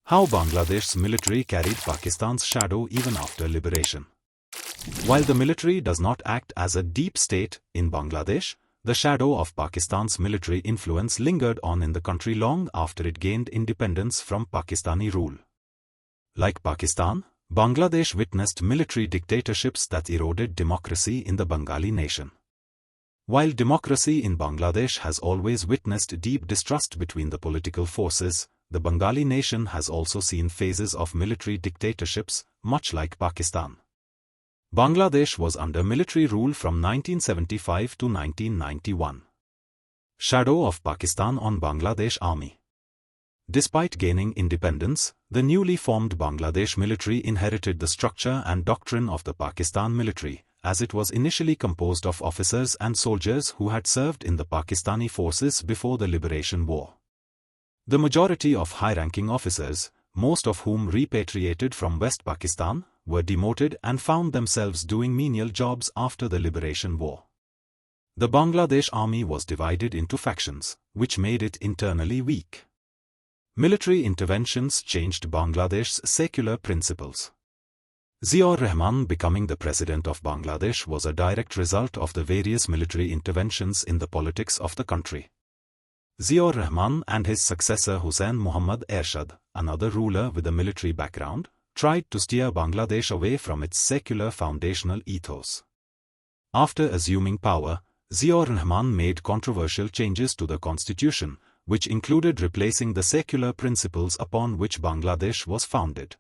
How Bangladesh's military carried Pakistan's shadow even after liberation. While the military does not act as a deep state in Bangladesh, the shadow of Pakistan's military influence lingered on in the country long after it gained independence from Pakistani rule. Like Pakistan, Bangladesh witnessed military dictatorships that eroded democracy in the Bengali nation. While democracy in Bangladesh has always witnessed deep distrust between the political forces, the Bengali nation has also seen phases of military dictatorships, much like Pakistan. Bangladesh was under military rule from 1975 to 1991. Shadow of Pakistan on Bangladesh Army. Despite gaining independence, the newly formed Bangladesh military inherited the structure and doctrine of the Pakistan military, as it was initially composed of officers and soldiers who had served in the Pakistani forces before the Liberation War. The majority of high-ranking officers, most of whom repatriated from West Pakistan, were demoted and found themselves doing menial jobs after the Liberation War. The Bangladesh army was divided into factions, which made it internally weak. Military interventions changed Bangladesh's secular principles. Ziaur Rahman becoming the president of Bangladesh was a direct result of the various military interventions in the politics of the country. Ziaur Rahman and his successor Hussain Muhammad Ershad, another ruler with a military background, tried to steer Bangladesh away from its secular foundational ethos. After assuming power, Ziaur Rahman made controversial changes to the constitution, which included replacing the secular principles upon which Bangladesh was founded.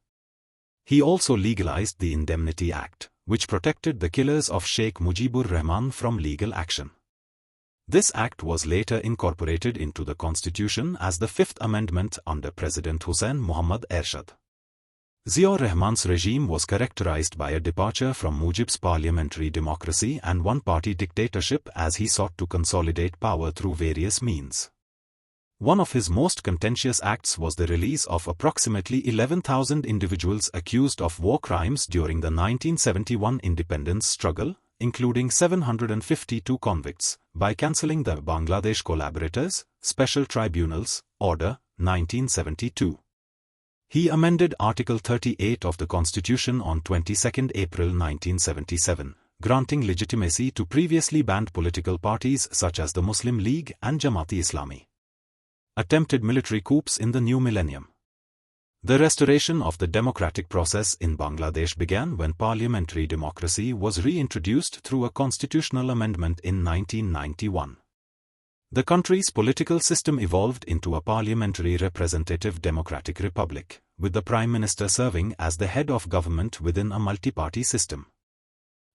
He also legalized the Indemnity Act, which protected the killers of Sheikh Mujibur Rahman from legal action. This act was later incorporated into the constitution as the Fifth Amendment under President Hussain Muhammad Ershad. Ziaur Rahman's regime was characterized by a departure from Mujib's parliamentary democracy and one-party dictatorship as he sought to consolidate power through various means. One of his most contentious acts was the release of approximately 11,000 individuals accused of war crimes during the 1971 independence struggle, including 752 convicts, by cancelling the Bangladesh Collaborators, Special Tribunals, Order, 1972. He amended Article 38 of the Constitution on 22 April 1977, granting legitimacy to previously banned political parties such as the Muslim League and Jamaat-e-Islami. Attempted military coups in the new millennium. The restoration of the democratic process in Bangladesh began when parliamentary democracy was reintroduced through a constitutional amendment in 1991. The country's political system evolved into a parliamentary representative democratic republic, with the Prime Minister serving as the head of government within a multi-party system.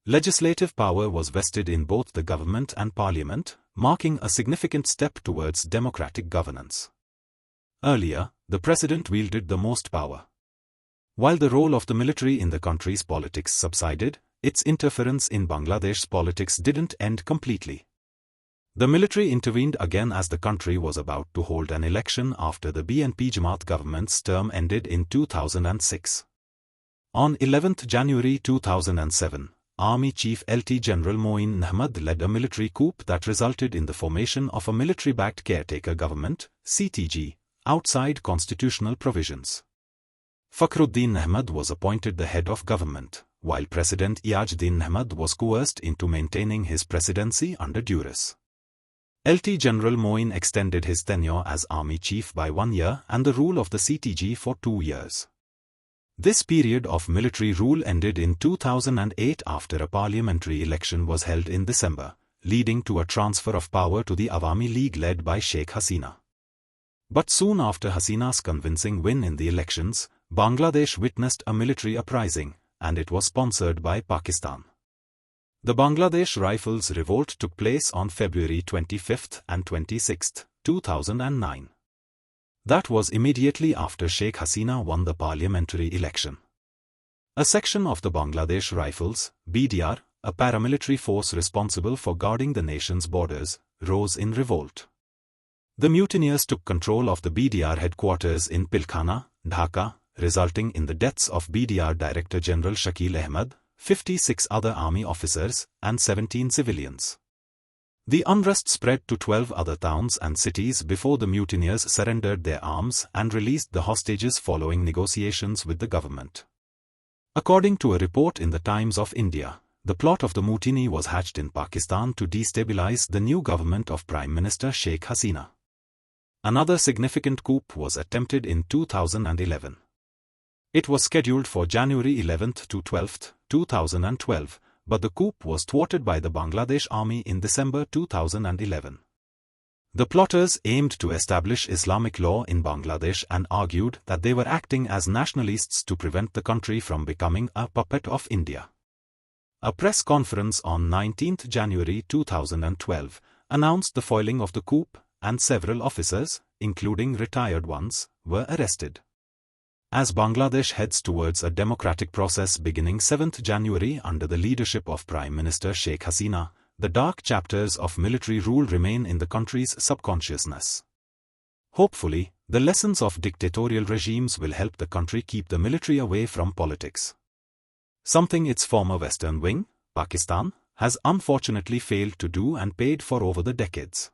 Legislative power was vested in both the government and parliament, marking a significant step towards democratic governance. Earlier, the president wielded the most power. While the role of the military in the country's politics subsided, its interference in Bangladesh's politics didn't end completely. The military intervened again as the country was about to hold an election after the BNP Jamaat government's term ended in 2006. On 11 January 2007, Army Chief Lt General Moin Ahmad led a military coup that resulted in the formation of a military-backed caretaker government, CTG, outside constitutional provisions. Fakhruddin Ahmad was appointed the head of government, while President Iyajuddin Ahmad was coerced into maintaining his presidency under duress. Lt General Moin extended his tenure as army chief by 1 year and the rule of the CTG for 2 years. This period of military rule ended in 2008 after a parliamentary election was held in December, leading to a transfer of power to the Awami League led by Sheikh Hasina. But soon after Hasina's convincing win in the elections, Bangladesh witnessed a military uprising, and it was sponsored by Pakistan. The Bangladesh Rifles revolt took place on February 25 and 26, 2009. That was immediately after Sheikh Hasina won the parliamentary election. A section of the Bangladesh Rifles, BDR, a paramilitary force responsible for guarding the nation's borders, rose in revolt. The mutineers took control of the BDR headquarters in Pilkhana, Dhaka, resulting in the deaths of BDR Director General Shakil Ahmed, 56 other army officers, and 17 civilians. The unrest spread to 12 other towns and cities before the mutineers surrendered their arms and released the hostages following negotiations with the government. According to a report in the Times of India, the plot of the mutiny was hatched in Pakistan to destabilize the new government of Prime Minister Sheikh Hasina. Another significant coup was attempted in 2011. It was scheduled for January 11 to 12, 2012, but the coup was thwarted by the Bangladesh army in December 2011. The plotters aimed to establish Islamic law in Bangladesh and argued that they were acting as nationalists to prevent the country from becoming a puppet of India. A press conference on 19 January 2012 announced the foiling of the coup, and several officers, including retired ones, were arrested. As Bangladesh heads towards a democratic process beginning 7 January under the leadership of Prime Minister Sheikh Hasina, the dark chapters of military rule remain in the country's subconsciousness. Hopefully, the lessons of dictatorial regimes will help the country keep the military away from politics. Something its former Western wing, Pakistan, has unfortunately failed to do and paid for over the decades.